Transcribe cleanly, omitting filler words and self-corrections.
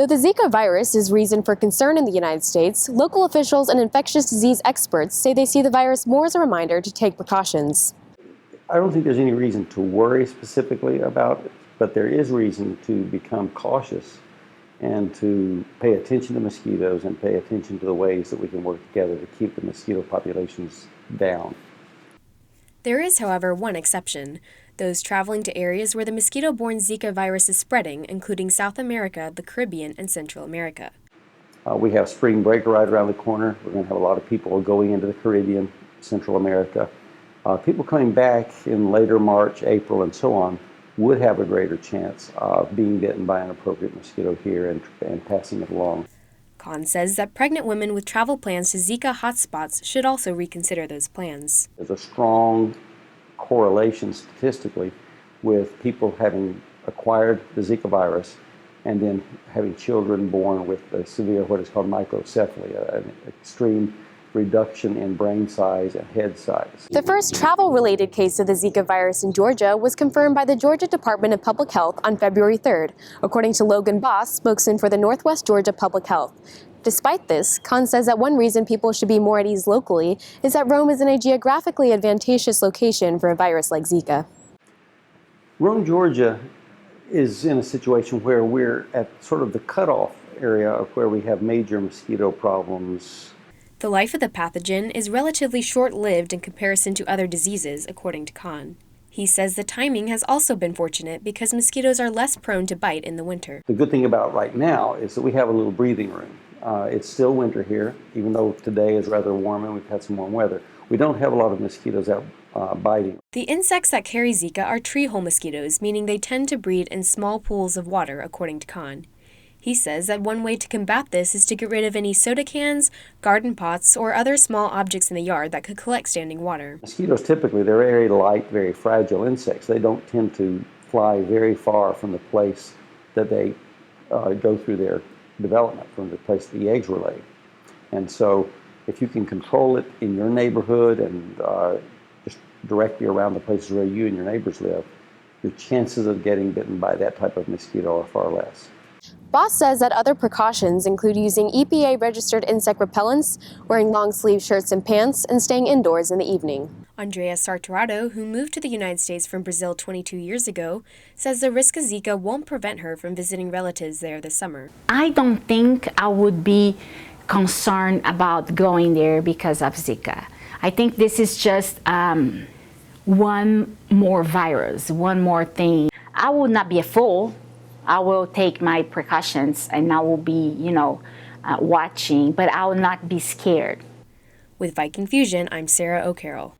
Though the Zika virus is reason for concern in the United States, local officials and infectious disease experts say they see the virus more as a reminder to take precautions. I don't think there's any reason to worry specifically about it, but there is reason to become cautious and to pay attention to mosquitoes and pay attention to the ways that we can work together to keep the mosquito populations down. There is, however, one exception: those traveling to areas where the mosquito-borne Zika virus is spreading, including South America, the Caribbean, and Central America. We have spring break right around the corner. We're going to have a lot of people going into the Caribbean, Central America. People coming back in later March, April, and so on would have a greater chance of being bitten by an appropriate mosquito here and passing it along. Kahn says that pregnant women with travel plans to Zika hotspots should also reconsider those plans. There's a strong correlation statistically with people having acquired the Zika virus and then having children born with a severe what is called microcephaly, an extreme reduction in brain size and head size. The first travel-related case of the Zika virus in Georgia was confirmed by the Georgia Department of Public Health on February 3rd, according to Logan Boss, spokesman for the Northwest Georgia Public Health. Despite this, Kahn says that one reason people should be more at ease locally is that Rome is in a geographically advantageous location for a virus like Zika. Rome, Georgia is in a situation where we're at sort of the cutoff area of where we have major mosquito problems. The life of the pathogen is relatively short-lived in comparison to other diseases, according to Kahn. He says the timing has also been fortunate because mosquitoes are less prone to bite in the winter. The good thing about right now is that we have a little breathing room. It's still winter here, even though today is rather warm and we've had some warm weather. We don't have a lot of mosquitoes out biting. The insects that carry Zika are tree hole mosquitoes, meaning they tend to breed in small pools of water, according to Kahn. He says that one way to combat this is to get rid of any soda cans, garden pots, or other small objects in the yard that could collect standing water. Mosquitoes typically, they're very light, very fragile insects. They don't tend to fly very far from the place that they go through their development, from the place the eggs were laid. And so if you can control it in your neighborhood and just directly around the places where you and your neighbors live, your chances of getting bitten by that type of mosquito are far less. Boss says that other precautions include using EPA-registered insect repellents, wearing long-sleeve shirts and pants, and staying indoors in the evening. Andrea Sartorado, who moved to the United States from Brazil 22 years ago, says the risk of Zika won't prevent her from visiting relatives there this summer. I don't think I would be concerned about going there because of Zika. I think this is just one more virus, one more thing. I would not be a fool. I will take my precautions and I will be, watching, but I will not be scared. With Viking Fusion, I'm Sarah O'Carroll.